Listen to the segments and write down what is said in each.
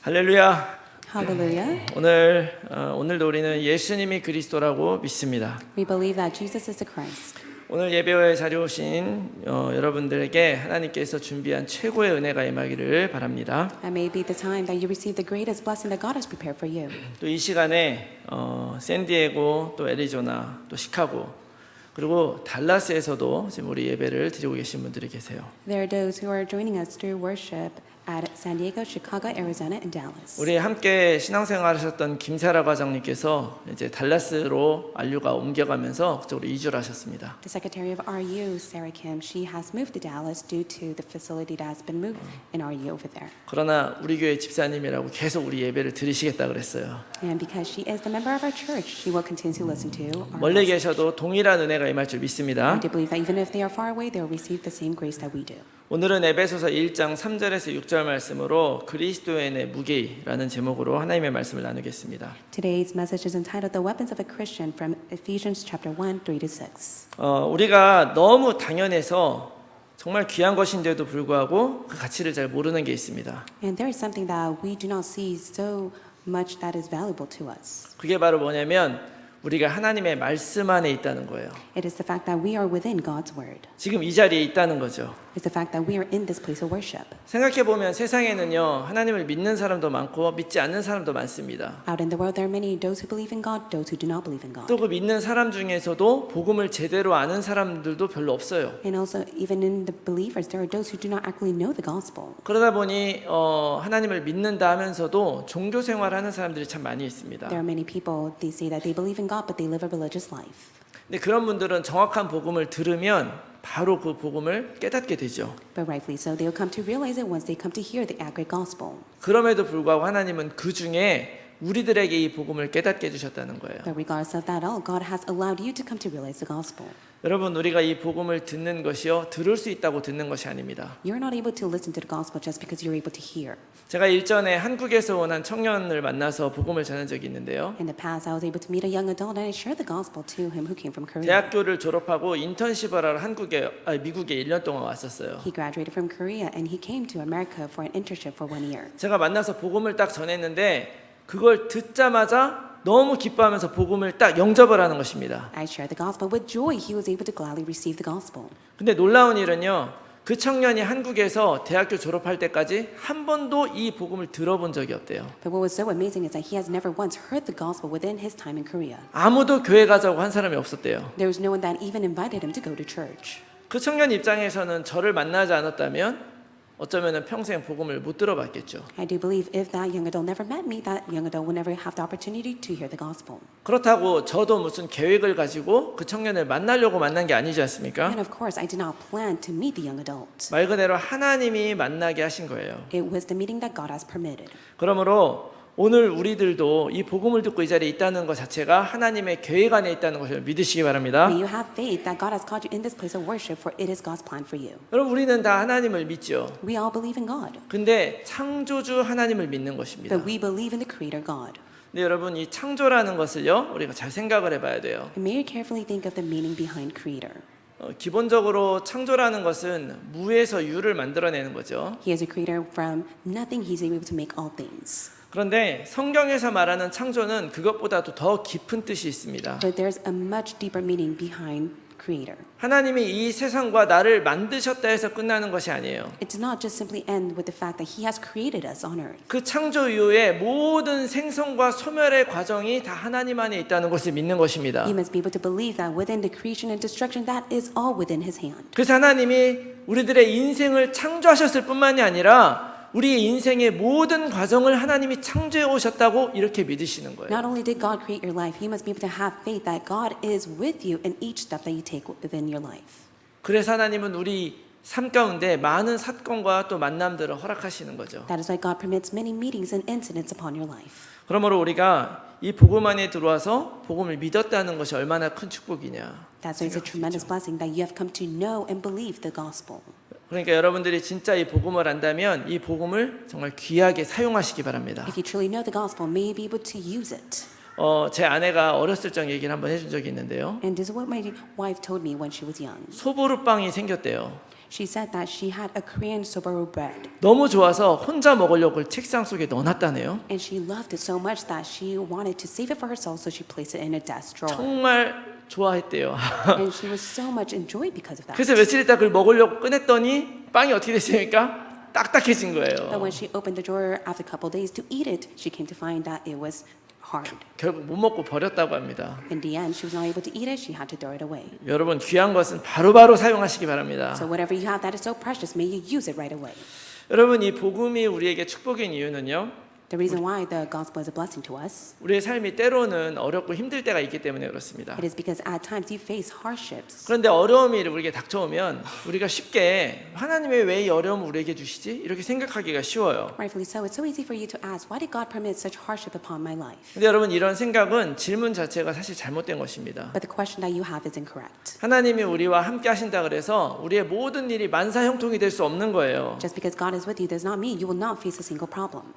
할렐루야. Hallelujah. 오늘도 우리는 예수님이 그리스도라고 믿습니다. We believe that Jesus is the Christ. 오늘 예배의 자리에 오신 여러분들에게 하나님께서 준비한 최고의 은혜가 임하기를 바랍니다. And may be the time that you receive the greatest blessing that God has prepared for you. 또 이 시간에 샌디에고, 또 애리조나, 또 시카고, 그리고 달라스에서도 지금 우리 예배를 드리고 계신 분들이 계세요. There are those who are joining us through worship at San Diego, Chicago, Arizona, and Dallas. 우리 함께 신앙생활하셨던 김사라 과장님께서 이제 달라스로 안류가 옮겨가면서 그쪽으로 이주를 하셨습니다. The Secretary of RU, Sarah Kim, she has moved to Dallas due to the facility that has been moved in RU over there. 그러나 우리 교회 집사님이라고 계속 우리 예배를 들으시겠다 그랬어요. And because she is the member of our church, she will continue to listen to our 멀리 message. 계셔도 동일한 은혜가 임할 줄 믿습니다. I do believe that even if they are far away, they will receive the same grace that we do. 오늘은 에베소서 1장 3절에서 6절 말씀으로 그리스도인의 무게라는 제목으로 하나님의 말씀을 나누겠습니다. Today's message is entitled "The Weapons of a Christian" from Ephesians chapter 1, 3-6. 우리가 너무 당연해서 정말 귀한 것인데도 불구하고 그 가치를 잘 모르는 게 있습니다. And there is something that we do not see so much that is valuable to us. 그게 바로 뭐냐면 우리가 하나님의 말씀 안에 있다는 거예요. It is the fact that we are within God's word. 지금 이 자리에 있다는 거죠. It's the fact that we are in this place of worship. 생각해보면 세상에는요, 하나님을 믿는 사람도 많고 믿지 않는 사람도 많습니다. Out in the world there are many those who believe in God, those who do not believe in God. 또 그 믿는 사람 중에서도 복음을 제대로 아는 사람들도 별로 없어요. And also even in the believers there are those who do not actually know the gospel. 그러다 보니 하나님을 믿는다 하면서도 종교 생활하는 사람들이 참 많이 있습니다. There are many people, they say that they believe in God but they live a religious life. 근데 그런 분들은 정확한 복음을 들으면 바로 그 복음을 깨닫게 되죠. But rightfully so, they will come to realize it once they come to hear the accurate gospel. 그럼에도 불구하고 하나님은 그 중에 우리들에게 이 복음을 깨닫게 해주셨다는 거예요. But regardless of that all, God has allowed you to come to realize the gospel. 여러분, 우리가 이 복음을 듣는 것이요, 들을 수 있다고 듣는 것이 아닙니다. You're not able to listen to the gospel just because you're able to hear. 제가 일전에 한국에서 온 한 청년을 만나서 복음을 전한 적이 있는데요. In the past, I was able to meet a young adult and I shared the gospel to him who came from Korea. 대학교를 졸업하고 인턴십을 하러 미국에 1년 동안 왔었어요. He graduated from Korea and he came to America for an internship for 1 year. 제가 만나서 복음을 딱 전했는데 그걸 듣자마자 너무 기뻐하면서 복음을 딱 영접을 하는 것입니다. I shared the gospel with joy. He was able to gladly receive the gospel. 근데 놀라운 일은요, 그 청년이 한국에서 대학교 졸업할 때까지 한 번도 이 복음을 들어본 적이 없대요. But what was so amazing is that he has never once heard the gospel within his time in Korea. 아무도 교회 가자고 한 사람이 없었대요. There was no one that even invited him to go to church. 그 청년 입장에서는 저를 만나지 않았다면 어쩌면 평생 복음을 못 들어봤겠죠. I do believe if that young adult never met me, that young adult would never have the opportunity to hear the gospel. 그렇다고 저도 무슨 계획을 가지고 그 청년을 만나려고 만난 게 아니지 않습니까? And of course, I did not plan to meet the young adult. 말 그대로 하나님이 만나게 하신 거예요. It was the meeting that God has permitted. 그러므로 오늘 우리들도 이 복음을 듣고 이 자리에 있다는 것 자체가 하나님의 계획 안에 있다는 것을 믿으시기 바랍니다. May you have faith that God has called you in this place of worship, for it is God's plan for you. 여러분, 우리는 다 하나님을 믿죠. We all believe in God, 근데 창조주 하나님을 믿는 것입니다. but we believe in the Creator God. 근데 여러분, 이 창조라는 것을요, 우리가 잘 생각을 해봐야 돼요. And may you carefully think of the meaning behind Creator. 기본적으로 창조라는 것은 무에서 유를 만들어내는 거죠. He is a creator from nothing. He's able to make all things. 그런데 성경에서 말하는 창조는 그것보다도 더 깊은 뜻이 있습니다. But there's a much deeper meaning behind Creator. 하나님이 이 세상과 나를 만드셨다 해서 끝나는 것이 아니에요. It does not just simply end with the fact that He has created us on earth. 그 창조 이후에 모든 생성과 소멸의 과정이 다 하나님 안에 있다는 것을 믿는 것입니다. You must be able to believe that within the creation and destruction, that is all within His hand. 그래서 하나님이 우리들의 인생을 창조하셨을 뿐만이 아니라 우리의 인생의 모든 과정을 하나님이 창조해 오셨다고 이렇게 믿으시는 거예요. Not only did God create your life, you must be able to have faith that God is with you in each step that you take within your life. 그래서 하나님은 우리 삶 가운데 많은 사건과 또 만남들을 허락하시는 거죠. That is why God permits many meetings and incidents upon your life. 그러므로 우리가 이 복음 안에 들어와서 복음을 믿었다는 것이 얼마나 큰 축복이냐. That's why it's a tremendous blessing that you have come to know and believe the gospel. 그러니까 여러분들이 진짜 이 복음을 안다면 이 복음을 정말 귀하게 사용하시기 바랍니다. If you truly know the gospel, may you be able to use it. 제 아내가 어렸을 적 얘기를 한번 해준 적이 있는데요. And this is what my wife told me when she was young. 소보루빵이 생겼대요. She said that she had a Korean soba bread, 너무 좋아서 혼자 먹으려고 그걸 책상 속에 넣어놨다네요. and she loved it so much that she wanted to save it for herself, so she placed it in a desk drawer. 정말 좋아했대요. And she was so much enjoyed because of that. 그래서 며칠 있다 그걸 먹으려고 꺼냈더니 빵이 어떻게 됐습니까? 딱딱해진 But 거예요. when she opened the drawer after a couple days to eat it, she came to find that it was hard. 결국 못 먹고 버렸다고 합니다. In the end, she was not able to eat it. She had to throw it away. 여러분 귀한 것은 바로바로 사용하시기 바랍니다. So whatever you have that is so precious, may you use it right away. 여러분 이 복음이 우리에게 축복인 이유는요. The reason why the gospel is a blessing to us, 우리의 삶이 때로는 어렵고 힘들 때가 있기 때문에 그렇습니다. it is because at times you face hardships. 그런데 어려움이 우리에게 닥쳐오면 우리가 쉽게 하나님이 왜 이 어려움을 우리에게 주시지? 이렇게 생각하기가 쉬워요. Rightfully so, it's so easy for you to ask, why did God permit such hardship upon my life? 근데 여러분 이런 생각은 질문 자체가 사실 잘못된 것입니다. But the question that you have is incorrect. 하나님이 우리와 함께 하신다 그래서 우리의 모든 일이 만사형통이 될 수 없는 거예요. Just because God is with you does not mean you will not face a single problem.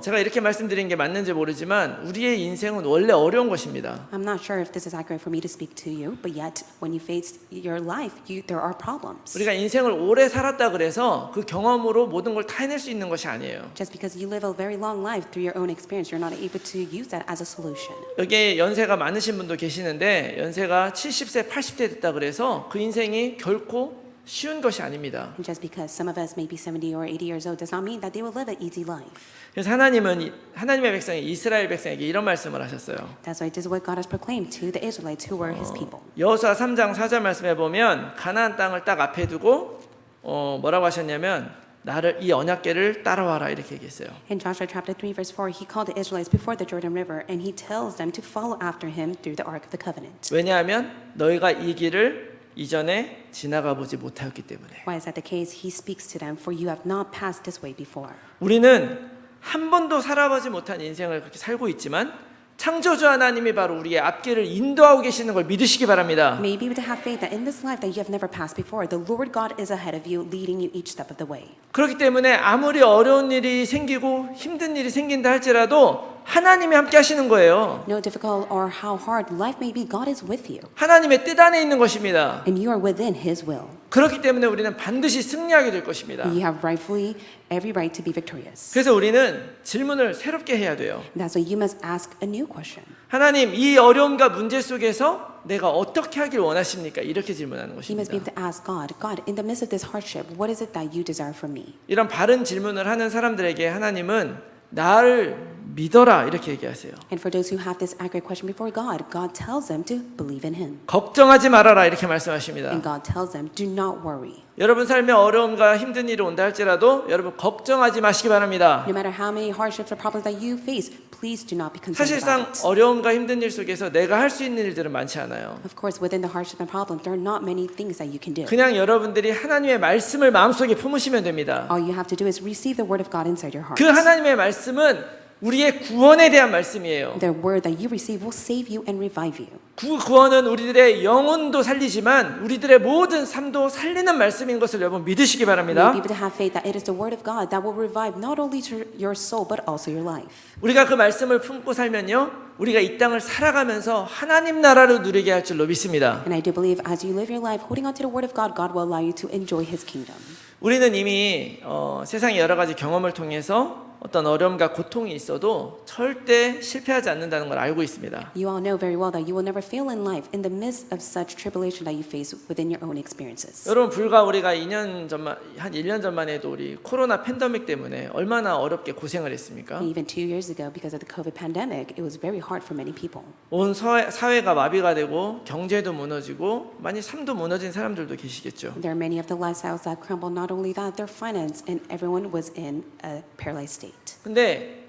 제가 이렇게 말씀드린 게 맞는지 모르지만 우리의 인생은 원래 어려운 것입니다. I'm not sure if this is accurate for me to speak to you, but yet when you face your life, there are problems. 우리가 인생을 오래 살았다 그래서 그 경험으로 모든 걸 다 해낼 수 있는 것이 아니에요. Just because you live a very long life through your own experience, you're not able to use that as a solution. 여기 연세가 많으신 분도 계시는데 연세가 70세, 80세 됐다 그래서 그 인생이 결코 쉬운 것이 아닙니다. And just because some of us may be 70 or 80 years old does not mean that they will live an easy life. 그래서 하나님은 하나님의 백성이 이스라엘 백성에게 이런 말씀을 하셨어요. That's why this is what God has proclaimed to the Israelites who were His people. 여호수아 3장 4절 말씀에 보면 가나안 땅을 딱 앞에 두고 뭐라고 하셨냐면 나를 이 언약궤를 따라와라 이렇게 얘기했어요. In Joshua chapter 3 verse 4, He called the Israelites before the Jordan River and He tells them to follow after Him through the Ark of the Covenant. 왜냐하면 너희가 이 길을 이전에 지나가 보지 못하였기 때문에. Why is that the case? He speaks to them, for you have not passed this way before. 우리는 한 번도 살아보지 못한 인생을 그렇게 살고 있지만 창조주 하나님이 바로 우리의 앞길을 인도하고 계시는 걸 믿으시기 바랍니다. May be able to have faith that in this life that you have never passed before, the Lord God is ahead of you, leading you each step of the way. 그렇기 때문에 아무리 어려운 일이 생기고 힘든 일이 생긴다 할지라도 하나님이 함께 하시는 거예요. No difficult or how hard life may be, God is with you, 하나님의 뜻 안에 있는 것입니다. and you are within His will. 그렇기 때문에 우리는 반드시 승리하게 될 것입니다. You have rightfully every right to be victorious. 그래서 우리는 질문을 새롭게 해야 돼요. That's why you must ask a new question. 하나님, 이 어려움과 문제 속에서 내가 어떻게 하길 원하십니까? 이렇게 질문하는 You must be 것입니다. able to ask God, God, in the midst of this hardship, what is it that you desire from me? 이런 바른 질문을 하는 사람들에게 하나님은 나를 믿어라 이렇게 얘기하세요. And for those who have this accurate question before God, God tells them to believe in Him. 걱정하지 말아라 이렇게 말씀하십니다. And God tells them, do not worry. 여러분 삶에 어려움과 힘든 일이 온다 할지라도 여러분 걱정하지 마시기 바랍니다. No matter how many hardships or problems that you face, please do not be concerned 사실상 about it. 어려움과 힘든 일 속에서 내가 할 수 있는 일들은 많지 않아요. Of course, within the hardship and problems, there are not many things that you can do. 그냥 여러분들이 하나님의 말씀을 마음속에 품으시면 됩니다. All you have to do is receive the word of God inside your heart. 그 하나님의 말씀은 우리의 구원에 대한 말씀이에요. The word that you receive will save you and revive you. 그 구원은 우리들의 영혼도 살리지만 우리들의 모든 삶도 살리는 말씀인 것을 여러분 믿으시기 You 바랍니다. be able to have faith that it is the word of God that will revive not only your soul but also your life. 우리가 그 말씀을 품고 살면요, 우리가 이 땅을 살아가면서 하나님 나라를 누리게 할 줄로 믿습니다. And I do believe as you live your life holding on to the word of God, God will allow you to enjoy His kingdom. 우리는 이미 세상의 여러 가지 경험을 통해서 어떤 어려움과 고통이 있어도 절대 실패하지 않는다는 걸 알고 있습니다. You all know very well that you will never fail in life in the midst of such tribulation that you face within your own experiences. 여러분 불과 우리가 2년 전만 한 1년 전만 해도 우리 코로나 팬데믹 때문에 얼마나 어렵게 고생을 했습니까? And even 2 years ago, because of the COVID pandemic, it was very hard for many people. 온 사회가 마비가 되고 경제도 무너지고 많이 삶도 무너진 사람들도 계시겠죠. There are many of the lifestyles that crumble. Not only that, their finance and everyone was in a paralyzed state. 근데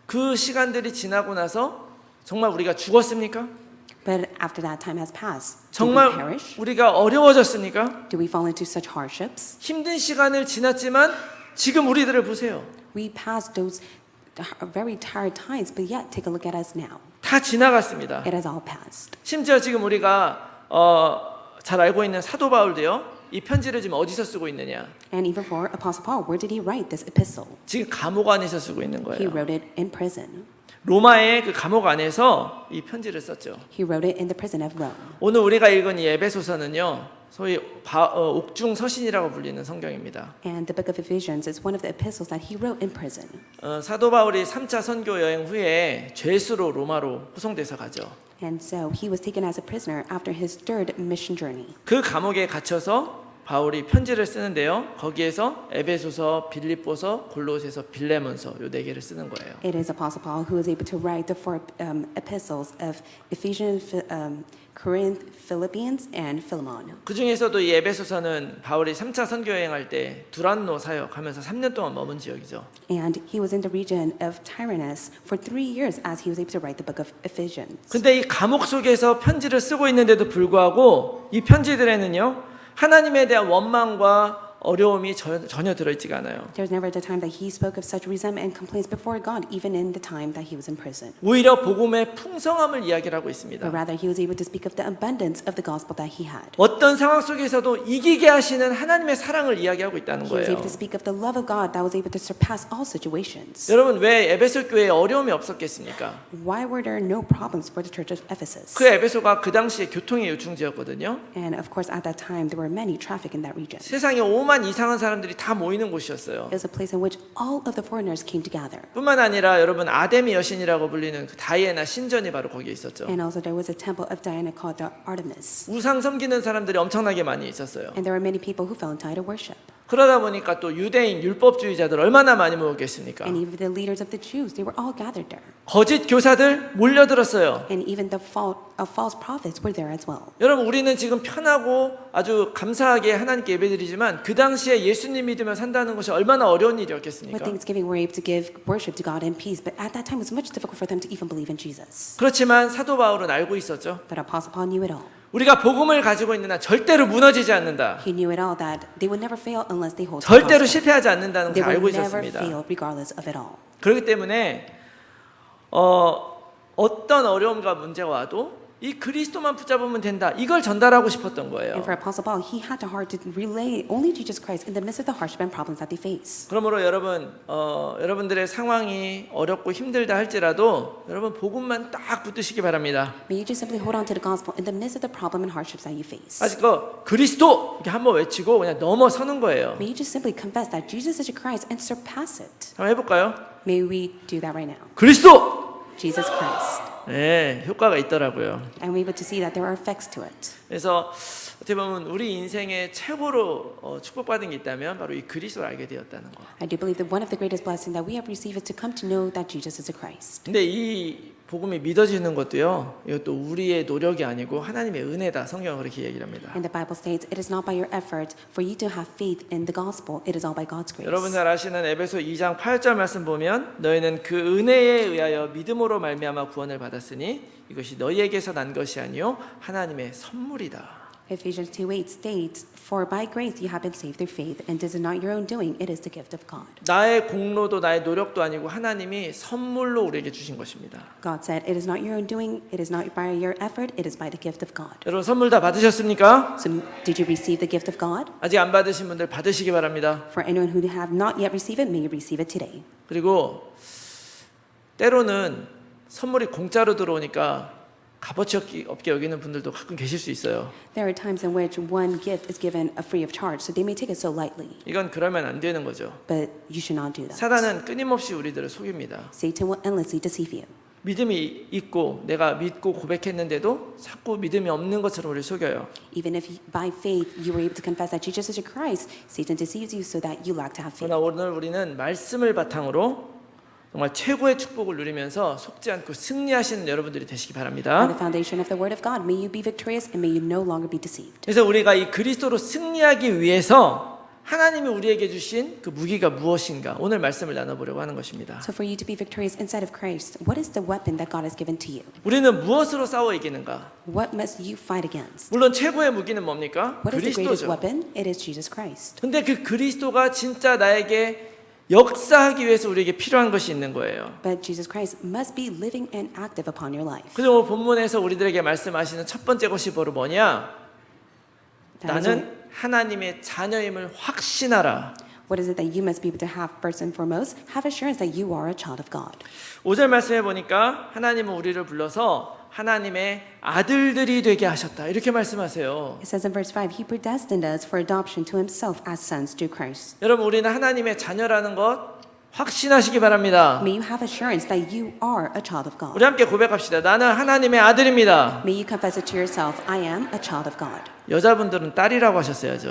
그 시간들이 지나고 나서 정말 우리가 죽었습니까? But after that time has passed, did we 정말 perish? 우리가 어려워졌습니까? Do we fall into such hardships? 힘든 시간을 지났지만 지금 우리들을 보세요. We passed those very tired times, but yet take a look at us now. 다 지나갔습니다. It has all passed. 심지어 지금 우리가 잘 알고 있는 사도 바울도요. 이 편지를 지금 어디서 쓰고 있느냐? And even for Apostle Paul, where did he write this epistle? 지금 감옥 안에서 쓰고 있는 He 거예요. wrote it in prison. 로마의 그 감옥 안에서 이 편지를 썼죠. He wrote it in the prison of Rome. 오늘 우리가 읽은 이 에베소서는요. 소위 옥중 서신이라고 불리는 성경입니다. And the book of Ephesians is one of the epistles that he wrote in prison. 사도 바울이 3차 선교 여행 후에 죄수로 로마로 후송돼서 가죠. And so he was taken as a prisoner after his third mission journey. 그 감옥에 갇혀서 바울이 편지를 쓰는데요. 거기에서 에베소서, 빌립보서, 골로새서, 빌레몬서 요 네 개를 쓰는 거예요. It is Apostle Paul who was able to write the four epistles of Ephesians, Corinth, Philippians, and Philemon. 그 중에서도 이 에베소서는 바울이 3차 선교 여행할 때 두란노 사역하면서 3년 동안 머문 지역이죠. And he was in the region of Tyrannus for 3 years as he was able to write the book of Ephesians. 근데 이 감옥 속에서 편지를 쓰고 있는데도 불구하고 이 편지들에는요. 하나님에 대한 원망과 어려움이 전혀 들어있지가 않아요. There was never the time that he spoke of such resentment and complaints before God, even in the time that he was in prison. 오히려 복음의 풍성함을 이야기를 하고 있습니다. But rather, he was able to speak of the abundance of the gospel that he had. 어떤 상황 속에서도 이기게 하시는 하나님의 사랑을 이야기하고 있다는 He was 거예요. able to speak of the love of God that was able to surpass all situations. 여러분 왜 에베소 교회에 어려움이 없었겠습니까? Why were there no problems for the church of Ephesus? 그 에베소가 그 당시에 교통의 요충지였거든요. And of course, at that time, there were many traffic in that region. 세상에 5만 이상한 사람들이 다 모이는 곳이었어요. It was a place in which all of the foreigners came together. 뿐만 아니라 여러분 아데미 여신이라고 불리는 그 다이애나 신전이 바로 거기에 있었죠. And also, there was a temple of Diana called the Artemis. 우상 섬기는 사람들이 엄청나게 많이 있었어요. And there were many people who fell into idol worship. 그러다 보니까 또 유대인 율법주의자들 얼마나 많이 모였겠습니까? And even the leaders of the Jews, they were all gathered there. 거짓 교사들 몰려들었어요. And even the false prophets were there as well. 여러분 우리는 지금 편하고 아주 감사하게 하나님께 예배드리지만 그 당시에 예수님 믿으며 산다는 것이 얼마나 어려운 With 일이었겠습니까? Thanksgiving, we're able to give worship to God in peace, but at that time it was much difficult for them to even believe in Jesus. 그렇지만 사도 바울은 알고 있었죠. But Apostle Paul knew it all. 우리가 복음을 가지고 있는 한 절대로 무너지지 않는다. He knew it all that they would never fail unless they hold to the 절대로 gospel. 실패하지 않는다는 They 것을 알고 would never 있었습니다. fail regardless of it all. 그렇기 때문에 어떤 어려움과 문제가 와도 이 그리스도만 붙잡으면 된다. 이걸 전달하고 싶었던 거예요. And for Apostle Paul, he had the heart to relay only Jesus Christ in the midst of the hardship and problems that they face. 그러므로 여러분들의 상황이 어렵고 힘들다 할지라도 여러분 복음만 딱 붙드시기 바랍니다. May you just simply hold on to the gospel in the midst of the problem and hardships that you face. 아직 그리스도 이렇게 한번 외치고 그냥 넘어서는 거예요. May you just simply confess that Jesus is your Christ and surpass it. 한번 해볼까요? May we do that right now. 그리스도! Jesus Christ. 네, 효과가 있더라고요. And we're able to see that there are effects to it. 그래서 어떻게 보면 우리 인생의 최고로 축복받은 게 있다면 바로 이 그리스도를 알게 되었다는 거. I do believe that one of the greatest blessings that we have received is to come to know that Jesus is a Christ. 근데 이 복음이 믿어지는 것도요. 이것도 우리의 노력이 아니고 하나님의 은혜다. 성경은 그렇게 얘기를 합니다. And the Bible states, it is not by your effort for you to have faith in the gospel. It is all by God's grace. 여러분 잘 아시는 에베소 2장 8절 말씀 보면 너희는 그 은혜에 의하여 믿음으로 말미암아 구원을 받았으니 이것이 너희에게서 난 것이 아니요 하나님의 선물이다. Ephesians 2:8 states, For by grace you have been saved through faith, and this is not your own doing, it is the gift of God. 나의 공로도 나의 노력도 아니고 하나님이 선물로 우리에게 주신 것입니다. God said, it is not your own doing, it is not by your effort, it is by the gift of God. 여러분 선물 다 받으셨습니까? So did you receive the gift of God? 아직 안 받으신 분들 받으시기 바랍니다. For anyone who have not yet received it, may you receive it today. 그리고 때로는 선물이 공짜로 들어오니까 값어치 없게 여기는 분들도 가끔 계실 수 있어요. There are times in which one gift is given free of charge, so they may take it so lightly. 이건 그러면 안 되는 거죠. But you should not do that. 사단은 끊임없이 우리들을 속입니다. Satan will endlessly deceive you. 믿음이 있고 내가 믿고 고백했는데도 자꾸 믿음이 없는 것처럼 우리를 속여요. Even if by faith you were able to confess that Jesus is your Christ, Satan deceives you so that you lack to have faith. 그러나 오늘 우리는 말씀을 바탕으로 정말 최고의 축복을 누리면서 속지 않고 승리하시는 여러분들이 되시기 On 바랍니다. the foundation of the Word of God, may you be victorious and may you no longer be deceived. 그래서 우리가 이 그리스도로 승리하기 위해서 하나님이 우리에게 주신 그 무기가 무엇인가 오늘 말씀을 나눠보려고 하는 것입니다. So for you to be victorious inside of Christ, what is the weapon that God has given to you? 우리는 무엇으로 싸워 이기는가? What must you fight against? 물론 최고의 무기는 뭡니까? What is the greatest 그리스도죠. weapon? It is Jesus Christ. 근데 그 그리스도가 진짜 나에게 역사하기 위해서 우리에게 필요한 것이 있는 거예요. But Jesus Christ must be living and active upon your life. 그래서 오늘 본문에서 우리들에게 말씀하시는 첫 번째 것이 바로 뭐냐? That is 나는 하나님의 자녀임을 확신하라. What is it that you must be able to have first and foremost? Have assurance that you are a child of God. 5절 말씀해 보니까 하나님은 우리를 불러서 하나님의 아들들이 되게 하셨다. 이렇게 말씀하세요. It says in verse 5, He predestined us for adoption to Himself as sons through Christ. 여러분 우리는 하나님의 자녀라는 것 확신하시기 바랍니다. May you have assurance that you are a child of God. 우리 함께 고백합시다. 나는 하나님의 아들입니다. May you confess it to yourself, I am a child of God. 여자분들은 딸이라고 하셨어야죠.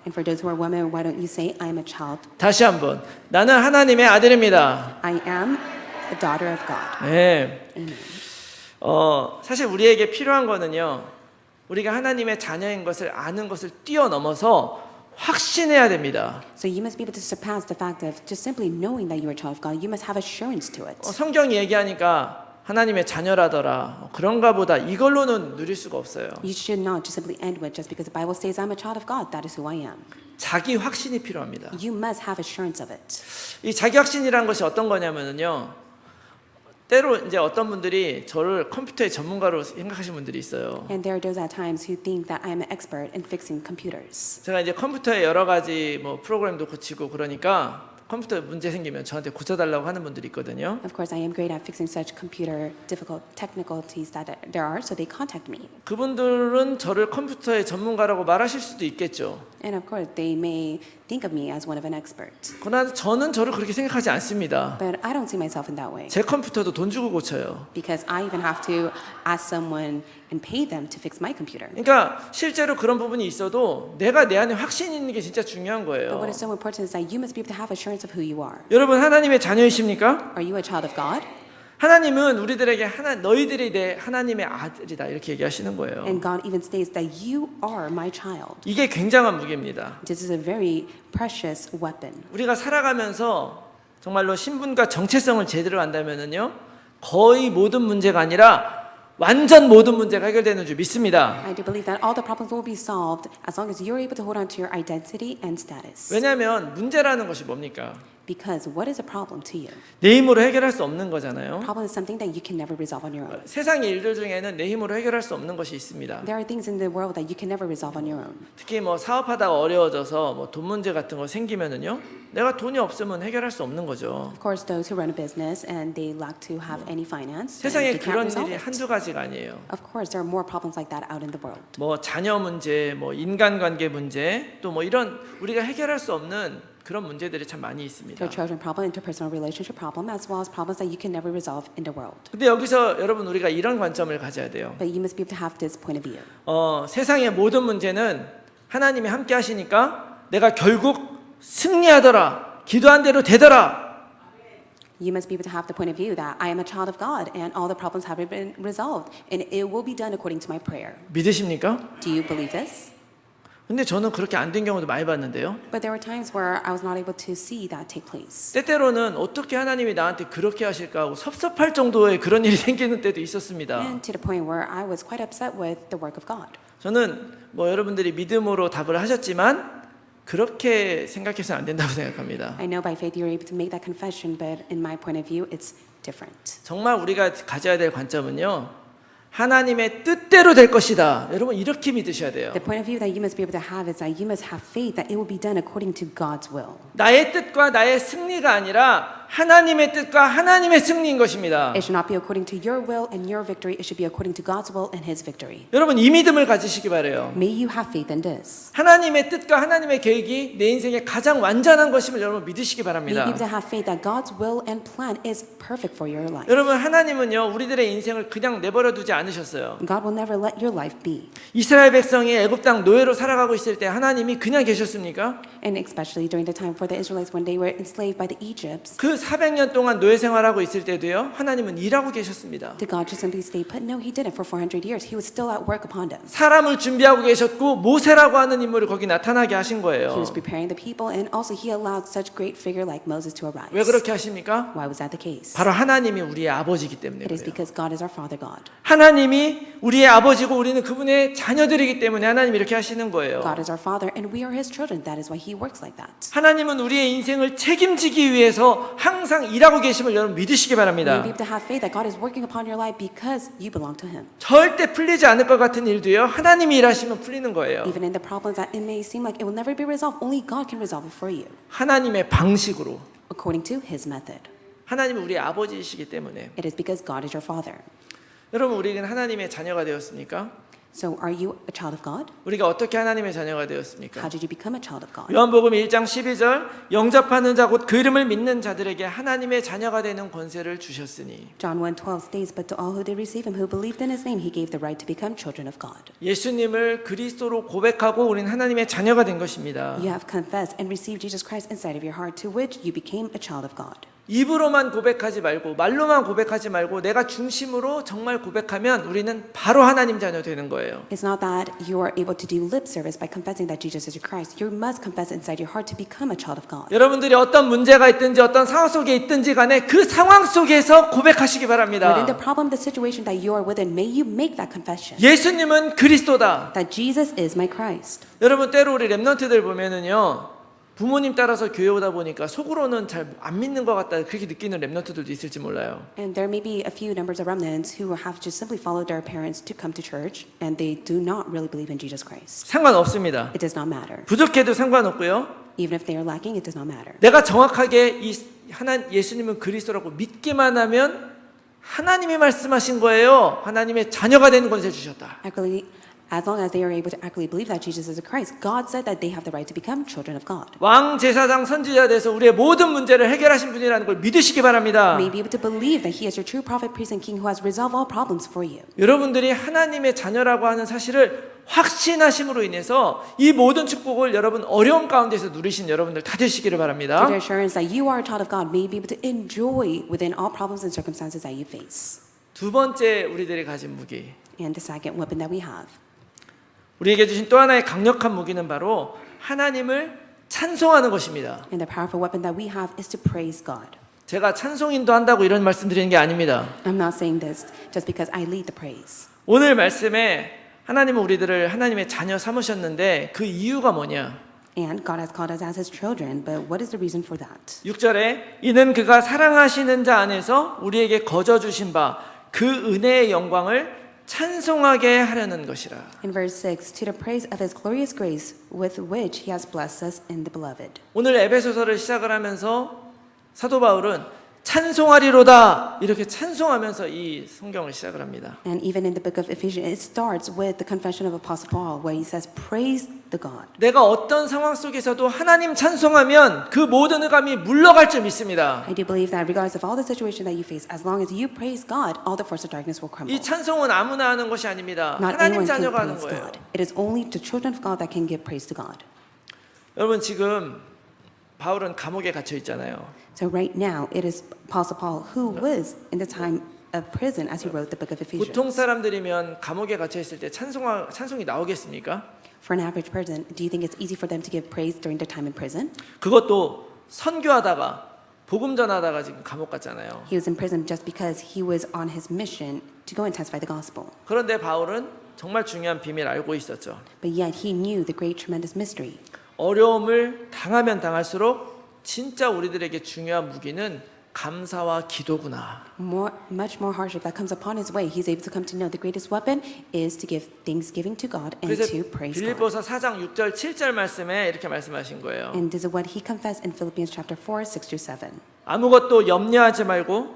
And for those who are women, why don't you say, I am a child? 다시 한번. 나는 하나님의 아들입니다. I am a daughter of God. 네. Amen. 사실 우리에게 필요한 거는요. 우리가 하나님의 자녀인 것을 아는 것을 뛰어넘어서 확신해야 됩니다. So you must be able to surpass the fact of just simply knowing that you are a child of God. You must have assurance to it. 성경이 얘기하니까 하나님의 자녀라더라. 그런가 보다 이걸로는 누릴 수가 없어요. You should not just simply end with just because the Bible says I'm a child of God, that is who I am. 자기 확신이 필요합니다. You must have assurance of it. 이 자기 확신이란 것이 어떤 거냐면요. 때로 이제 어떤 분들이 저를 컴퓨터의 전문가로 생각하시는 분들이 있어요. And there are those at times who think that I am an expert in fixing computers. 제가 이제 컴퓨터에 여러 가지 뭐 프로그램도 고치고 그러니까 컴퓨터 문제 생기면 저한테 고쳐달라고 하는 분들이 있거든요. Of course, I am great at fixing such computer difficult technicalities that there are, so they contact me. 그분들은 저를 컴퓨터의 전문가라고 말하실 수도 있겠죠. And of course, they may think of me as one of an expert. 그러나 저는 저를 그렇게 생각하지 않습니다. But I don't see myself in that way. 제 컴퓨터도 돈 주고 고쳐요. Because I even have to ask someone and pay them to fix my computer. 그러니까 실제로 그런 부분이 있어도 내가 내 안에 확신이 있는 게 진짜 중요한 But 거예요. what is so important is that you must be able to have assurance of who you are. 여러분 하나님의 자녀이십니까? Are you a child of God? 하나님은 우리들에게 너희들이 내 하나님의 아들이다 이렇게 얘기하시는 거예요. And God even states that you are my child. 이게 굉장한 무기입니다. This is a very precious weapon. 우리가 살아가면서 정말로 신분과 정체성을 제대로 안다면은요 거의 모든 문제가 아니라 완전 모든 문제가 해결되는 줄 믿습니다. I do believe that all the problems will be solved as long as you're able to hold on to your identity and status. 왜냐하면 문제라는 것이 뭡니까? Because what is a problem to you? 내 힘으로 해결할 수 없는 거잖아요. Problem is something that you can never resolve on your own. 세상의 일들 중에는 내 힘으로 해결할 수 없는 것이 있습니다. There are things in the world that you can never resolve on your own. 특히 뭐 사업하다가 어려워져서 뭐 돈 문제 같은 거 생기면은요, 내가 돈이 없으면 해결할 수 없는 거죠. Of course, those who run a business and they lack to have any finance, and 세상에 they can't 그런 resolve 일이 it. 한두 가지가 아니에요. Of course, there are more problems like that out in the world. 뭐 자녀 문제, 뭐 인간관계 문제, 또 뭐 이런 우리가 해결할 수 없는 그런 문제들이 참 많이 있습니다. There are children problem, interpersonal relationship problem, as well as problems that you can never resolve in the world. 근데 여기서 여러분 우리가 이런 관점을 가져야 돼요. But you must be able to have this point of view. 세상의 모든 문제는 하나님이 함께 하시니까 내가 결국 승리하더라. 기도한 대로 되더라. You must be able to have the point of view that I am a child of God and all the problems have been resolved and it will be done according to my prayer. 믿으십니까? Do you believe this? 근데 저는 그렇게 안 된 경우도 많이 봤는데요. But there were times where I was not able to see that take place. 때때로는 어떻게 하나님이 나한테 그렇게 하실까 하고 섭섭할 정도의 그런 일이 생기는 때도 있었습니다. And to the point where I was quite upset with the work of God. 저는 뭐 여러분들이 믿음으로 답을 하셨지만 그렇게 생각해서는 안 된다고 생각합니다. I know by faith you're able to make that confession, but in my point of view, it's different. 정말 우리가 가져야 될 관점은요. 하나님의 뜻대로 될 것이다. 여러분 이렇게 믿으셔야 돼요. The point of view that you must be able to have is that you must have faith that it will be done according to God's will. 나의 뜻과 나의 승리가 아니라 하나님의 뜻과 하나님의 승리인 것입니다. It should not be according to your will and your victory. It should be according to God's will and His victory. 여러분 이 믿음을 가지시기 바래요. May you have faith in this. 하나님의 뜻과 하나님의 계획이 내 인생의 가장 완전한 것임을 여러분 믿으시기 May you 바랍니다. be able to have faith that God's will and plan is perfect for your life. 여러분 하나님은요 우리들의 인생을 그냥 내버려 두지 않으셨어요. God will never let your life be. 이스라엘 백성이 애굽 땅 노예로 살아가고 있을 때 하나님이 그냥 계셨습니까? And especially during the time for the Israelites when they were enslaved by the Egypts. 그 400년 동안 노예 생활하고 있을 때도요 하나님은 일하고 계셨습니다. Did God just simply stay put? No, He didn't. For 400 years, He was still at work upon them. 사람을 준비하고 계셨고 모세라고 하는 인물을 거기 나타나게 하신 He 거예요. was preparing the people, and also He allowed such great figure like Moses to arise. 왜 그렇게 하십니까? Why was that the case? 바로 하나님이 우리의 아버지이기 때문에 It is 그래요. because God is our Father God. 하나님이 우리의 아버지고 우리는 그분의 자녀들이기 때문에 하나님이 이렇게 하시는 거예요. God is our Father, and we are His children. That is why He works like that. 하나님은 우리의 인생을 책임지기 위해서 항상 일하고 계심을 여러분 믿으시기 May 바랍니다. you be able to have faith that God is working upon your life because you belong to Him. 절대 풀리지 않을 것 같은 일도요, 하나님이 일하시면 풀리는 거예요. Even in the problems that it may seem like it will never be resolved, only God can resolve it for you, 하나님의 방식으로. according to His method. 하나님은 우리 아버지이시기 때문에. It is because God is your Father. 여러분, 우리는 하나님의 자녀가 되었습니까? So are you a child of God? 우리가 어떻게 하나님의 자녀가 되었습니까? How did you become a child of God? 요한복음 1장 12절 영접하는 자 곧 그 이름을 믿는 자들에게 하나님의 자녀가 되는 권세를 주셨으니. John 1:12 states, "But to all who did receive Him, who believed in His name, He gave the right to become children of God." 예수님을 그리스도로 고백하고 우리는 하나님의 자녀가 된 것입니다. You have confessed and received Jesus Christ inside of your heart, to which you became a child of God. 입으로만 고백하지 말고 말로만 고백하지 말고 내가 중심으로 정말 고백하면 우리는 바로 하나님 자녀 되는 거예요. It's not that you are able to do lip service by confessing that Jesus is your Christ. You must confess inside your heart to become a child of God. 여러분들이 어떤 문제가 있든지 어떤 상황 속에 있든지 간에 그 상황 속에서 고백하시기 Within 바랍니다. the problem, the situation that you are within, may you make that confession 예수님은 그리스도다. that Jesus is my Christ. 여러분, 때로 우리 랩런트들 보면은요, 부모님 따라서 교회 오다 보니까 속으로는 잘 안 믿는 것 같다 그렇게 느끼는 랩런트들도 있을지 몰라요. And there may be a few numbers of remnants who have just simply followed their parents to come to church, and they do not really believe in Jesus Christ. 상관없습니다. It does not matter. 부족해도 상관없고요. Even if they are lacking, it does not matter. 내가 정확하게 이 예수님은 그리스도라고 믿기만 하면 하나님이 말씀하신 거예요. 하나님의 자녀가 되는 권세 주셨다. Actually, as long as they are able to actually believe that Jesus is the Christ, God said that they have the right to become children of God. 왕 제사장 선지자 돼서 우리의 모든 문제를 해결하신 분이라는 걸 믿으시기 바랍니다. You may be able to believe that He is your true prophet, priest, and king who has resolved all problems for you. 여러분들이 하나님의 자녀라고 하는 사실을 확신하심으로 인해서 이 모든 축복을 여러분 어려움 가운데서 누리신 여러분들 다 되시기를 바랍니다. With the assurance that you are a child of God, may you be able to enjoy within all problems and circumstances that you face. 두 번째 우리들이 가진 무기, And the second weapon that we have. 우리에게 주신 또 하나의 강력한 무기는 바로 하나님을 찬송하는 것입니다. And the powerful weapon that we have is to praise God. 제가 찬송인도 한다고 이런 말씀 드리는 게 아닙니다. I'm not saying this just because I lead the praise. 오늘 말씀에 하나님은 우리들을 하나님의 자녀 삼으셨는데 그 이유가 뭐냐? And God has called us as His children, but what is the reason for that? 6절에 이는 그가 사랑하시는 자 안에서 우리에게 거저 주신 바 그 은혜의 영광을 찬송하게 하려는 것이라. In verse 6, to the praise of His glorious grace with which He has blessed us in the beloved. 오늘 에베소서를 시작을 하면서 사도 바울은 찬송하리로다 이렇게 찬송하면서 이 성경을 시작을 합니다. And even in the book of Ephesians, it starts with the confession of Apostle Paul, where he says, praise the God. 내가 어떤 상황 속에서도 하나님 찬송하면 그 모든 흑암이 물러갈 줄 믿습니다. I do believe that regardless of all the situation that you face, as long as you praise God, all the forces of darkness will crumble. 이 찬송은 아무나 하는 것이 아닙니다. Not 하나님 anyone can 자녀가 하는 praise 거예요. God. It is only the children of God that can give praise to God. 여러분, 지금 바울은 감옥에 갇혀 있잖아요. So right now, it is Apostle Paul who was in the time of prison as he wrote the book of Ephesians. 보통 사람들이면 감옥에 갇혀 있을 때 찬송이 나오겠습니까? For an average person, do you think it's easy for them to give praise during their time in prison? 그것도 선교하다가 복음 전하다가 지금 감옥 갔잖아요. He was in prison just because he was on his mission to go and testify the gospel. 그런데 바울은 정말 중요한 비밀을 알고 있었죠. But yet he knew the great tremendous mystery. 어려움을 당하면 당할수록 진짜 우리들에게 중요한 무기는 감사와 기도구나. Much more hardship that comes upon his way, he's able to come to know the greatest weapon is to give thanksgiving to God and 그래서 to praise God. 빌립보서 4장 6절 7절 말씀에 이렇게 말씀하신 거예요. And this is what he confessed in Philippians chapter 4, 6 to 7. 아무것도 염려하지 말고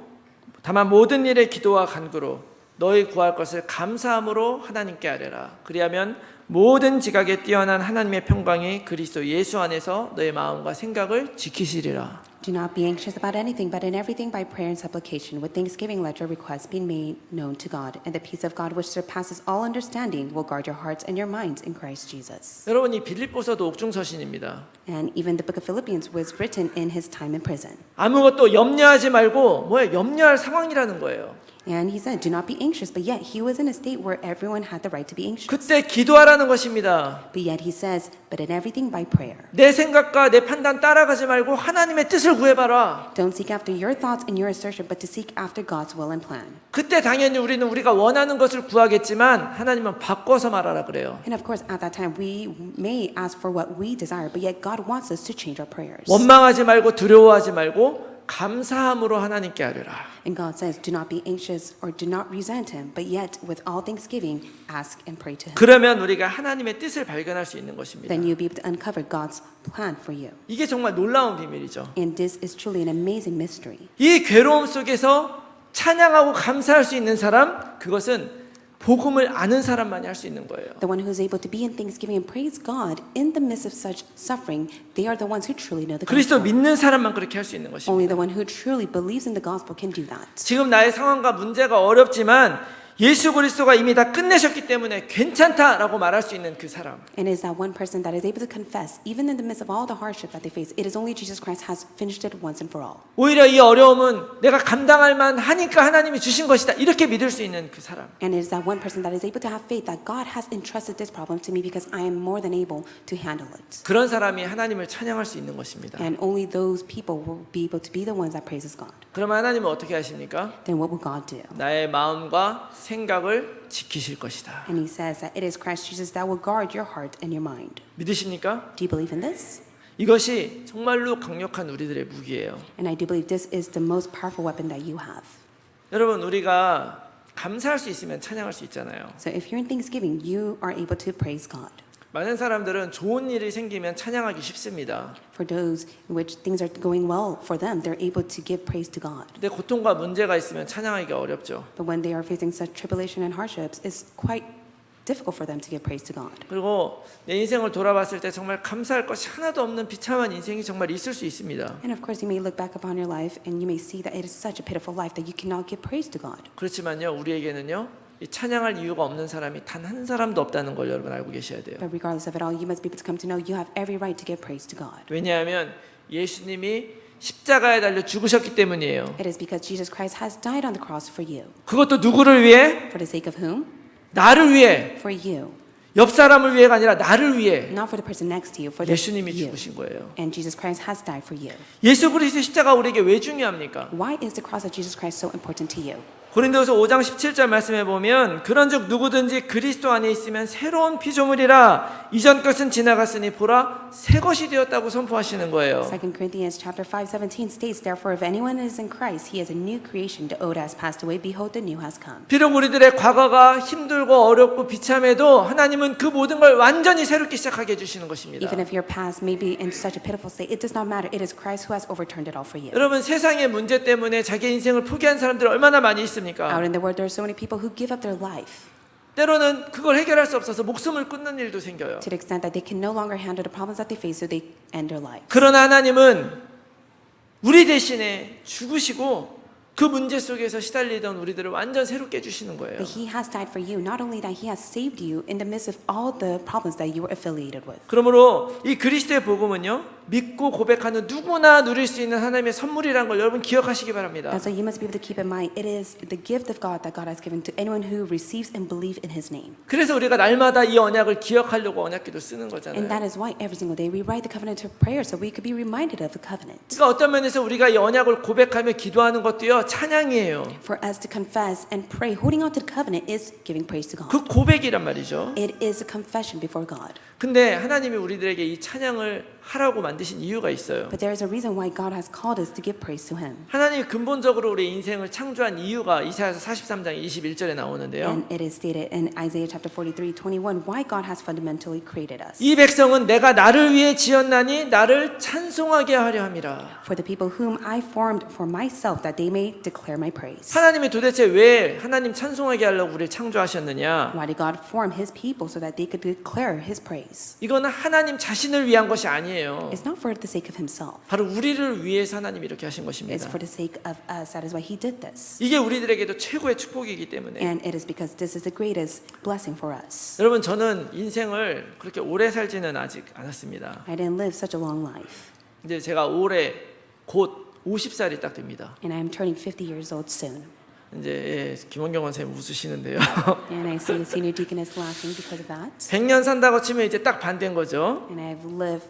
다만 모든 일에 기도와 간구로 너희 구할 것을 감사함으로 하나님께 아뢰라. 그리하면 모든 지각에 뛰어난 하나님의 평강이 그리스도 예수 안에서 너의 마음과 생각을 지키시리라. Do not be anxious about anything, but in everything by prayer and supplication, with thanksgiving let your requests be made known to God. And the peace of God, which surpasses all understanding, will guard your hearts and your minds in Christ Jesus. 여러분, 이 빌립보서도 옥중서신입니다. And even the book of Philippians was written in his time in prison. 아무것도 염려하지 말고 염려할 상황이라는 거예요. And he said, do not be anxious, but yet he was in a state where everyone had the right to be anxious. 그때 기도하라는 것입니다. But yet he says, but in everything by prayer. 내 생각과 내 판단 따라가지 말고 하나님의 뜻을 구해봐라. Don't seek after your thoughts and your assertion, but to seek after God's will and plan. 그때 당연히 우리는 우리가 원하는 것을 구하겠지만 하나님은 바꿔서 말하라 그래요. And of course, at that time, we may ask for what we desire, but yet God wants us to change our prayers. 원망하지 말고 두려워하지 말고 감사함으로 하나님께 아뢰라. And God says, do not be anxious or do not resent him, but yet with all thanksgiving, ask and pray to him. 그러면 우리가 하나님의 뜻을 발견할 수 있는 것입니다. Then you'll be able to uncover God's plan for you. 이게 정말 놀라운 비밀이죠. And this is truly an amazing mystery. 이 괴로움 속에서 찬양하고 감사할 수 있는 사람, 그것은 복음을 아는 사람만이 할 수 있는 거예요. The one who's able to be in thanksgiving and praise God in the midst of such suffering, they are the ones who truly know the 그리스도 gospel. 믿는 사람만 그렇게 할 수 있는 것입니다. Only the one who truly believes in the gospel can do that. 지금 나의 상황과 문제가 어렵지만 예수 그리스도가 이미 다 끝내셨기 때문에 괜찮다라고 말할 수 있는 그 사람. And is that one person that is able to confess, even in the midst of all the hardship that they face, it is only Jesus Christ has finished it once and for all. 오히려 이 어려움은 내가 감당할 만하니까 하나님이 주신 것이다. 이렇게 믿을 수 있는 그 사람. And it is that one person that is able to have faith that God has entrusted this problem to me because I am more than able to handle it. 그런 사람이 하나님을 찬양할 수 있는 것입니다. And only those people will be able to be the ones that praises God. 그러면 하나님은 어떻게 하십니까? Then what will God do? 나의 마음과 생각을 지키실 것이다. And he says that it is Christ Jesus that will guard your heart and your mind. 믿으십니까? Do you believe in this? 이것이 정말로 강력한 우리들의 무기예요. And I do believe this is the most powerful weapon that you have. 여러분, 우리가 감사할 수 있으면 찬양할 수 있잖아요. So if you're in thanksgiving, you are able to praise God. 많은 사람들은 좋은 일이 생기면 찬양하기 쉽습니다. For those in which things are going well for them, they're able to give praise to God. 근데 고통과 문제가 있으면 찬양하기가 어렵죠. But when they are facing such tribulation and hardships, it's quite difficult for them to give praise to God. 그리고 내 인생을 돌아봤을 때 정말 감사할 것이 하나도 없는 비참한 인생이 정말 있을 수 있습니다. And of course, you may look back upon your life and you may see that it is such a pitiful life that you cannot give praise to God. 그렇지만요, 우리에게는요, 이 찬양할 이유가 없는 사람이 단 한 사람도 없다는 걸 여러분 알고 계셔야 돼요. But regardless of it all, you must be able to come to know you have every right to give praise to God. 왜냐하면 예수님이 십자가에 달려 죽으셨기 때문이에요. It is because Jesus Christ has died on the cross for you. 그것도 누구를 위해? For the sake of whom? 나를 위해. For you. 옆 사람을 위해가 아니라 나를 위해 Not for the person next to you, for the 예수님이 you. 죽으신 거예요. And Jesus Christ has died for you. 예수 그리스도의 십자가 우리에게 왜 중요합니까? Why is the cross of Jesus Christ so important to you? 고린도서 5장 17절 말씀에 보면 그런즉 누구든지 그리스도 안에 있으면 새로운 피조물이라 이전 것은 지나갔으니 보라 새 것이 되었다고 선포하시는 거예요. 2 Corinthians chapter 5:17 states, therefore, if anyone is in Christ, he is a new creation. The old has passed away. Behold, the new has come. 비록 우리들의 과거가 힘들고 어렵고 비참해도 하나님은 그 모든 걸 완전히 새롭게 시작하게 해주시는 것입니다. Even if your past may be in such a pitiful state, it does not matter. It is Christ who has overturned it all for you. 여러분 세상의 문제 때문에 자기 인생을 포기한 사람들 얼마나 많이 있습니까? Out in the world, there are so many people who give up their life 때로는 그걸 해결할 수 없어서 목숨을 끊는 일도 생겨요. to the extent that they can no longer handle the problems that they face, so they end their life. 그러나 하나님은 우리 대신에 죽으시고 그 문제 속에서 시달리던 우리들을 완전 새롭게 해주시는 거예요. But He has died for you. Not only that, He has saved you in the midst of all the problems that you were affiliated with. 그러므로 이 그리스도의 복음은요 믿고 고백하는 누구나 누릴 수 있는 하나님의 선물이라는 걸 여러분 기억하시기 바랍니다. And so you must be able to keep in mind, it is the gift of God that God has given to anyone who receives and believes in His name. 그래서 우리가 날마다 이 언약을 기억하려고 언약기도 쓰는 And 거잖아요. that is why every single day we write the covenant of prayer, so we could be reminded of the covenant. 그러니까 어떤 면에서 우리가 이 언약을 고백하며 기도하는 것도요 찬양이에요. For us to confess and pray, holding on to the covenant is giving praise to God. 그 고백이란 말이죠. It is a confession before God. 근데 하나님이 우리들에게 이 찬양을 하라고 만드신 이유가 있어요. But there is a reason why God has called us to give praise to Him. 하나님이 근본적으로 우리 인생을 창조한 이유가 이사야서 43장 21절에 나오는데요. And it is stated in Isaiah chapter 43:21 why God has fundamentally created us. 이 백성은 내가 나를 위해 지었나니 나를 찬송하게 하려 함이라. For the people whom I formed for myself, that they may declare my praise. 하나님이 도대체 왜 하나님 찬송하게 하려고 우리를 창조하셨느냐? Why did God form His people so that they could declare His praise? 이거는 하나님 자신을 위한 것이 아니에요. It's not for the sake of Himself. 바로 우리를 위해서 하나님이 이렇게 하신 It's 것입니다. for the sake of us. That is why He did this. 이게 우리들에게도 최고의 축복이기 때문에. And it is because this is the greatest blessing for us. 여러분 저는 인생을 그렇게 오래 살지는 아직 않았습니다. I didn't live such a long life. 이제 제가 올해 곧 50살이 딱 됩니다. And I am turning 50 years old soon. 이제 김원경 원생님 웃으시는데요. And I see the senior deaconess laughing because of that. 100년 산다고 치면 이제 딱 반대인 거죠. And I've lived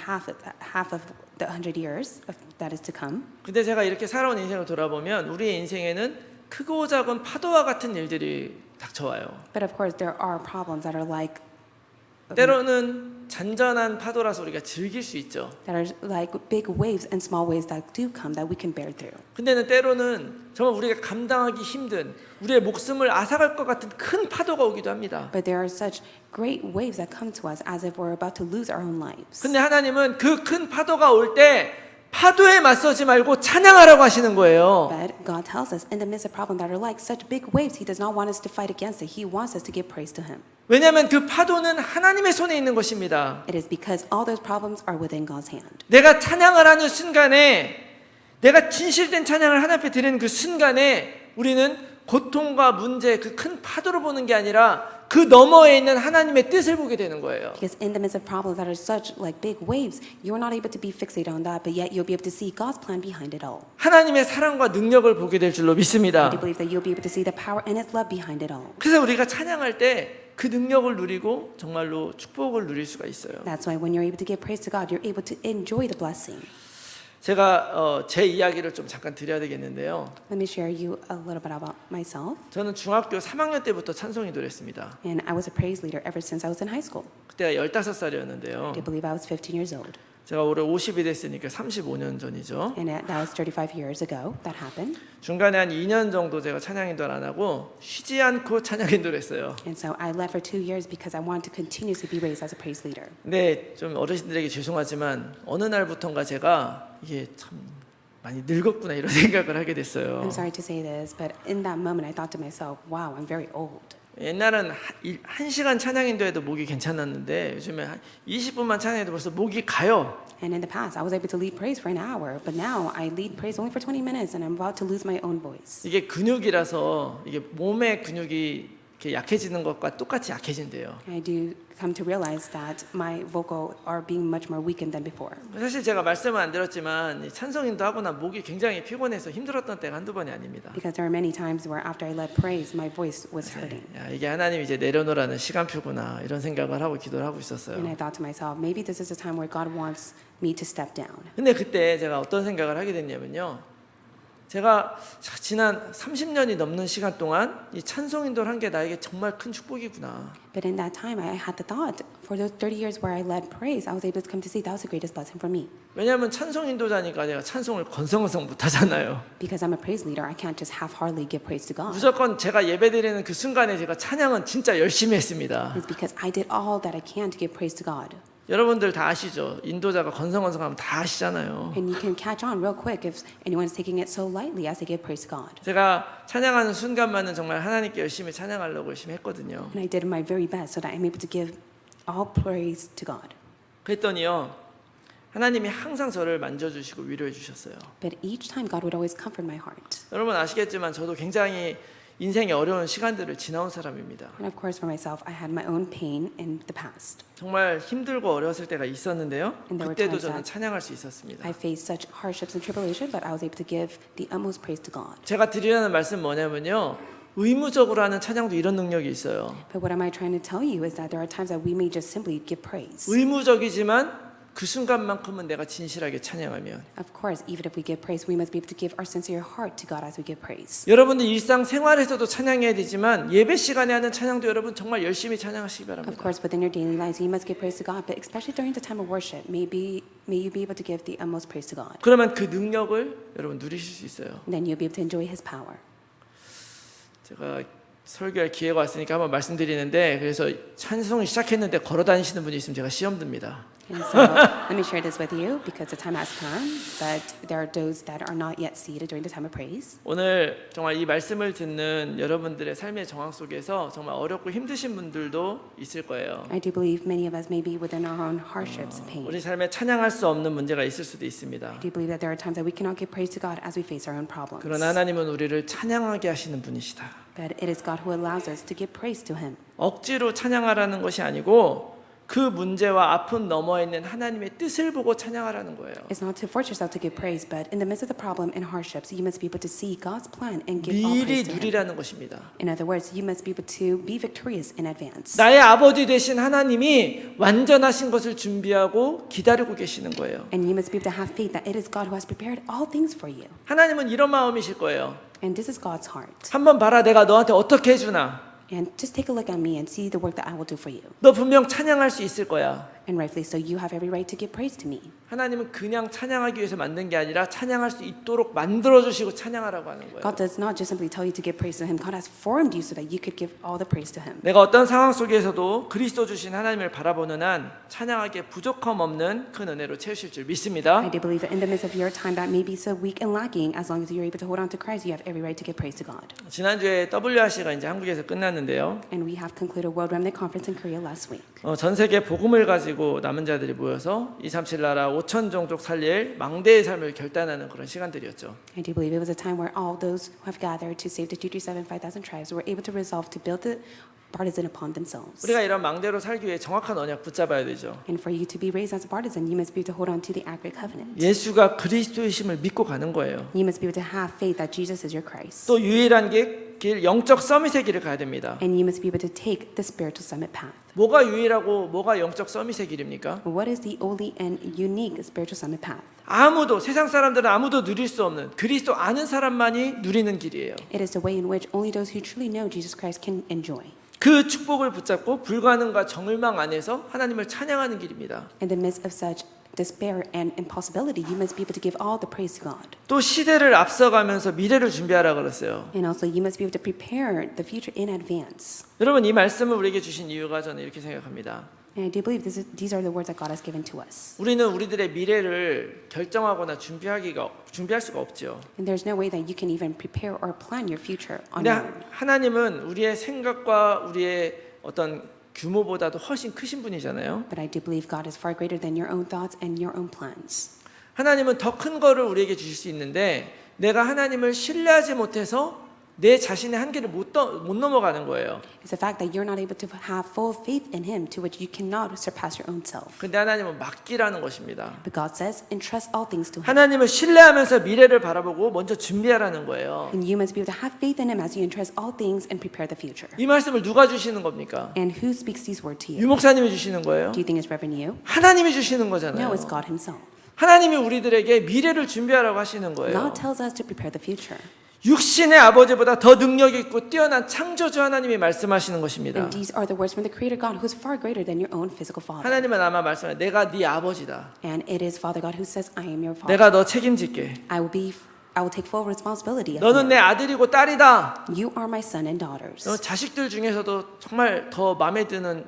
half of the 100 years that is to come. 근데 제가 이렇게 살아온 인생을 돌아보면 우리의 인생에는 크고 작은 파도와 같은 일들이 닥쳐와요. But of course, there are problems that are like 때로는 잔잔한 파도라서 우리가 즐길 수 있죠. that are like big waves and small waves that do come that we can bear through. 근데는 때로는 정말 우리가 감당하기 힘든 우리의 목숨을 앗아갈 것 같은 큰 파도가 오기도 합니다. But there are such great waves that come to us as if we're about to lose our own lives. 근데 하나님은 그 큰 파도가 올 때 파도에 맞서지 말고 찬양하라고 하시는 거예요. But God tells us in the midst of problems that are like such big waves, He does not want us to fight against it. He wants us to give praise to Him. 왜냐하면 그 파도는 하나님의 손에 있는 것입니다. It is because all those problems are within God's hand. 내가 찬양을 하는 순간에 내가 진실된 찬양을 하나님 앞에 드리는 그 순간에 우리는 고통과 문제 그 큰 파도를 보는 게 아니라 그 너머에 있는 하나님의 뜻을 보게 되는 거예요. Because in the midst of problems that are such like big waves, you're not able to be fixated on that, but yet you'll be able to see God's plan behind it all. 하나님의 사랑과 능력을 보게 될 줄로 믿습니다. I do believe that you'll be able to see the power and His love behind it all. 그래서 우리가 찬양할 때 그 능력을 누리고 정말로 축복을 누릴 수가 있어요. That's why when you're able to give praise to God, you're able to enjoy the blessing. 제가 제 이야기를 좀 잠깐 드려야 되겠는데요. Let me share you a little bit about myself. 저는 중학교 3학년 때부터 찬송인도를 했습니다. And I was a praise leader ever since I was in high school. 그때가 15살이었는데요. I do believe I was 15 years old. 제가 올해 50이 됐으니까 35년 전이죠. And that was 35 years ago that happened. 중간에 한 2년 정도 제가 찬양인도를 안 하고 쉬지 않고 찬양인도를 했어요. And so I led for 2 years because I wanted to continuously be raised as a praise leader. 근데 좀 어르신들에게 죄송하지만 어느 날부턴가 제가 이게 참 많이 늙었구나 이런 생각을 하게 됐어요. I'm sorry to say this, but in that moment I thought to myself, wow, I'm very old. 옛날은 1시간 찬양인도에도 목이 괜찮았는데 요즘에 한 20분만 찬양해도 벌써 목이 가요. And in the past, I was able to lead praise for an hour, but now I lead praise only for 20 minutes and I'm about to lose my own voice. 이게 근육이라서 이게 몸의 근육이 이렇게 약해지는 것과 똑같이 약해진대요. I do come to realize that my vocal are being much more weakened than before. 사실 제가 말씀은 안 드렸지만 이 찬송인도 하고 난 목이 굉장히 피곤해서 힘들었던 때가 한두 번이 아닙니다. Because there are many times where after I led praise, my voice was hurting. 야, 이게 하나님이 이제 내려놓으라는 시간표구나 이런 생각을 하고 기도를 하고 있었어요. And I thought to myself, maybe this is a time where God wants me to step down. 근데 그때 제가 어떤 생각을 하게 됐냐면요. 제가 지난 30년이 넘는 시간 동안 이 찬송인도를 한 게 나에게 정말 큰 축복이구나. But in that time, I had the thought, for those 30 years where I led praise, I was able to come to see that was the greatest blessing for me. 왜냐하면 찬송인도자니까 내가 찬송을 건성건성 못하잖아요. Because I'm a praise leader, I can't just half-heartedly give praise to God. 무조건 제가 예배드리는 그 순간에 제가 찬양은 진짜 열심히 했습니다. It's because I did all that I can to give praise to God. 여러분들 다 아시죠? 인도자가 건성건성하면 다 아시잖아요. And you can catch on real quick if anyone is taking it so lightly as they give praise to God. 제가 찬양하는 순간만은 정말 하나님께 열심히 찬양하려고 열심히 했거든요. And I did my very best so that I'm able to give all praise to God. 그랬더니요. 하나님이 항상 저를 만져주시고 위로해 주셨어요. But each time God would always comfort my heart. 여러분 아시겠지만 저도 굉장히 인생의 어려운 시간들을 지나온 사람입니다. And of course for myself, I had my own pain in the past. 정말 힘들고 어려웠을 때가 있었는데요. And there were 그때도 times 저는 that 찬양할 수 있었습니다. I faced such hardships and tribulation, but I was able to give the utmost praise to God. 제가 드리려는 말씀 뭐냐면요. 의무적으로 하는 찬양도 이런 능력이 있어요. But what am I trying to tell you is that there are times that we may just simply give praise. 의무적이지만 그 순간만큼은 내가 진실하게 찬양하면 Of course, even if we give praise, we must be able to give our sincere heart to God as we give praise. 여러분들 일상 생활에서도 찬양해야 되지만 예배 시간에 하는 찬양도 여러분 정말 열심히 찬양하시기 Of 바랍니다. course, within your daily lives, you must give praise to God, but especially during the time of worship, may you be able to give the utmost praise to God. 그러면 그 능력을 여러분 누리실 수 있어요. And then you'll be able to enjoy His power. 제가 설교할 기회가 왔으니까 한번 말씀드리는데 그래서 찬송을 시작했는데 걸어 다니시는 분이 있으면 제가 시험 듭니다. And so let me share this with you because the time has come, but there are those that are not yet seated during the time of praise. 오늘 정말 이 말씀을 듣는 여러분들의 삶의 정황 속에서 정말 어렵고 힘드신 분들도 있을 거예요. I do believe many of us may be within our own hardships and pain. 우리 삶에 찬양할 수 없는 문제가 있을 수도 있습니다. I do believe that there are times that we cannot give praise to God as we face our own problems. 그러나 하나님은 우리를 찬양하게 하시는 분이시다. But it is God who allows us to give praise to Him. 억지로 찬양하라는 것이 아니고 그 문제와 아픔 너머에 있는 하나님의 뜻을 보고 찬양하라는 거예요. It's not to force yourself to give praise, but in the midst of the problem and hardships, you must be able to see God's plan and give all 미리 praise to Him. 누리라는 것입니다. In other words, you must be able to be victorious in advance. 나의 아버지 되신 하나님이 완전하신 것을 준비하고 기다리고 계시는 거예요. And you must be able to have faith that it is God who has prepared all things for you. 하나님은 이런 마음이실 거예요. And this is God's heart. 한번 봐라 내가 너한테 어떻게 해주나. And just take a look at me and see the work that I will do for you. 너 분명 찬양할 수 있을 거야. And rightfully so, you have every right to give praise to me. 하나님은 그냥 찬양하기 위해서 만든 게 아니라 찬양할 수 있도록 만들어 주시고 찬양하라고 하는 거예요. God does not just simply tell you to give praise to him. God has formed you so that you could give all the praise to him. 내가 어떤 상황 속에서도 그리스도 주신 하나님을 바라보는 한 찬양하기에 부족함 없는 큰 은혜로 채우실 줄 믿습니다. I do believe that in the midst of your time that may be so weak and lacking, as long as you're able to hold on to Christ, you have every right to give praise to God. 지난주에 WRC가 이제 한국에서 끝났는데요. And we have concluded World Remnant Conference in Korea last week. 전 세계 복음을 가지고 남은 자들이 모여서 237 나라 5천 종족 살릴 망대의 삶을 결단하는 그런 시간들이었죠. I do believe it was a time where all those who have gathered to save the 237 5,000 tribes were able to resolve to build the partisan upon themselves. 우리가 이런 망대로 살기 위해 정확한 언약 붙잡아야 되죠. And for you to be raised as a partisan, you must be able to hold on to the accurate covenant. 예수가 그리스도이심을 믿고 가는 거예요. You must be able to have faith that Jesus is your Christ. 또 유일한 길 영적 서밋의 길을 가야 됩니다. And you must be able to take the spiritual summit path. 뭐가 유일하고 뭐가 영적 서밋의 길입니까? What is the only and unique spiritual summit path? 아무도 세상 사람들은 아무도 누릴 수 없는 그리스도 아는 사람만이 누리는 길이에요. It is the way in which only those who truly know Jesus Christ can enjoy. 그 축복을 붙잡고 불가능과 정을망 안에서 하나님을 찬양하는 길입니다. In the midst of such despair and impossibility, you must be able to give all the praise to God. 또 시대를 앞서가면서 미래를 준비하라 그랬어요. And also, you must be able to prepare the future in advance. 여러분 이 말씀을 우리에게 주신 이유가 저는 이렇게 생각합니다. And I do believe these are the words that God has given to us. 우리는 우리들의 미래를 결정하거나 준비할 수가 없죠. And there's no way that you can even prepare or plan your future on 근데 your own. 하나님은 우리의 생각과 우리의 어떤 규모보다도 훨씬 크신 분이잖아요. But I do believe God is far greater than your own thoughts and your own plans. 하나님은 더 큰 거를 우리에게 주실 수 있는데 내가 하나님을 신뢰하지 못해서 내 자신의 한계를 못 넘어가는 거예요. It's the fact that you're not able to have full faith in Him, to which you cannot surpass your own self. 근데 하나님은 맡기라는 것입니다. But God says, entrust all things to Him. 하나님을 신뢰하면서 미래를 바라보고 먼저 준비하라는 거예요. And you must be able to have faith in Him as you entrust all things and prepare the future. 이 말씀을 누가 주시는 겁니까? And who speaks these words to you? 유 목사님이 주시는 거예요? Do you think it's Reverend you? 하나님이 주시는 No, 거잖아요. it's God Himself. 하나님이 우리들에게 미래를 준비하라고 하시는 거예요. God tells us to prepare the future. 육신의 아버지보다 더 능력 있고 뛰어난 창조주 하나님이 말씀하시는 것입니다. And these are the words from the Creator God, who is far greater than your own physical father. 하나님은 아마 말씀해 내가 네 아버지다. And it is Father God who says, I am your father. 내가 너 책임질게. I will take full responsibility of 너는 내 you. 아들이고 딸이다. You are my son and daughters. 너 자식들 중에서도 정말 더 마음에 드는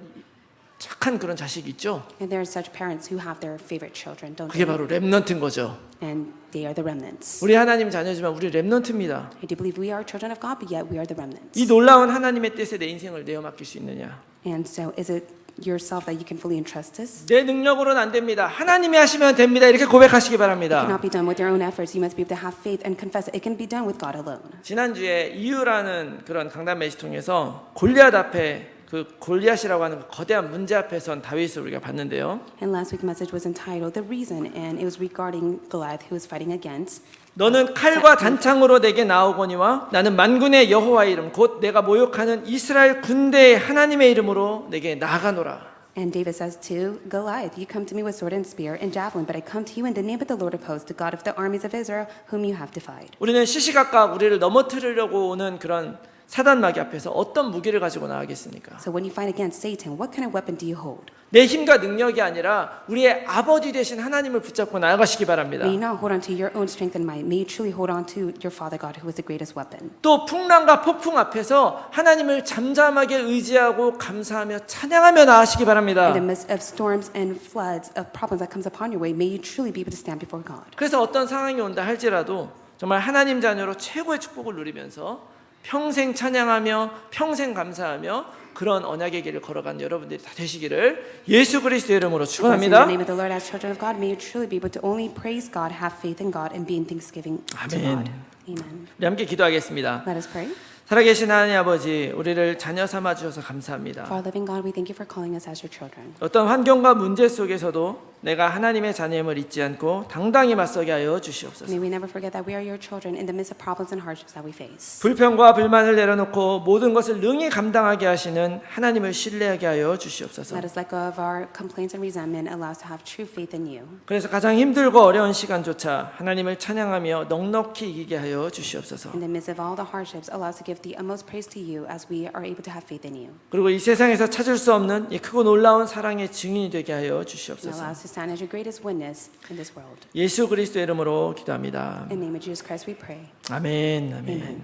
착한 그런 자식이 있죠. And there are such parents who have their favorite children, don't 그게 they? 바로 렘넌트인 거죠. And they are the remnants. 우리 하나님 자녀지만 우리 렘넌트입니다. I do believe we are children of God, but yet we are the remnants. 이 놀라운 하나님의 뜻에 내 인생을 내어 맡길 수 있느냐? And so is it yourself that you can fully entrust this? 내 능력으로는 안 됩니다. 하나님이 하시면 됩니다. 이렇게 고백하시기 It 바랍니다. cannot be done with your own efforts. You must be able to have faith and confess that it can be done with God alone. 지난주에 이유라는 그런 강단 메시지 통해서 골리앗 앞에 그 골리앗이라고 하는 그 거대한 문제 앞에 선 다윗을 우리가 봤는데요. And last week's message was entitled The Reason, and it was regarding Goliath, who was fighting against. 너는 칼과 단창으로 내게 나오거니와 나는 만군의 여호와의 이름 곧 내가 모욕하는 이스라엘 군대의 하나님의 이름으로 내게 나아가노라. And David says to Goliath, You come to me with sword and spear and javelin, but I come to you in the name of the Lord of hosts, the God of the armies of Israel, whom you have defied. 우리는 시시각각 우리를 넘어뜨리려고 오는 그런 사단마귀 앞에서 어떤 무기를 가지고 나가겠습니까? So when you fight against Satan, what kind of weapon do you hold? 내 힘과 능력이 아니라 우리의 아버지 되신 하나님을 붙잡고 나아가시기 바랍니다. May you not hold on to your own strength and might. May you truly hold on to your Father God, who is the greatest weapon. 또 풍랑과 폭풍 앞에서 하나님을 잠잠하게 의지하고 감사하며 찬양하며 나아가시기 바랍니다. In the midst of storms and floods of problems that comes upon your way, may you truly be able to stand before God. 그래서 어떤 상황이 온다 할지라도 정말 하나님 자녀로 최고의 축복을 누리면서 평생 찬양하며 평생 감사하며 그런 언약의 길을 걸어간 여러분들이 다 되시기를 예수 그리스도의 이름으로 In the 축원합니다. name of the Lord, as children of God, may you truly be able to only praise God, have faith in God, and be in thanksgiving to 아멘. God. Amen. 우리 함께 기도하겠습니다. Let us pray. 살아계신 하나님 아버지, 우리를 자녀 삼아 주셔서 감사합니다. For our living God, we thank you for calling us as your children. 어떤 환경과 문제 속에서도 내가 하나님의 자녀임을 잊지 않고 당당히 맞서게 하여 주시옵소서. May we never forget that we are your children in the midst of problems and hardships that we face. 불평과 불만을 내려놓고 모든 것을 능히 감당하게 하시는 하나님을 신뢰하게 하여 주시옵소서. Let us let go of our complaints and resentment and allow us to have true faith in you. 그래서 가장 힘들고 어려운 시간조차 하나님을 찬양하며 넉넉히 이기게 하여 주시옵소서. In the midst of all the hardships, allow us to give the utmost praise to you as we are able to have faith in you. 그리고 이 세상에서 찾을 수 없는 이 크고 놀라운 사랑의 증인이 되게 하여 And 주시옵소서. allow us to stand as your greatest witness in this world. 예수 그리스도의 이름으로 기도합니다. In the name of Jesus Christ we pray. 아멘. 아멘. Amen.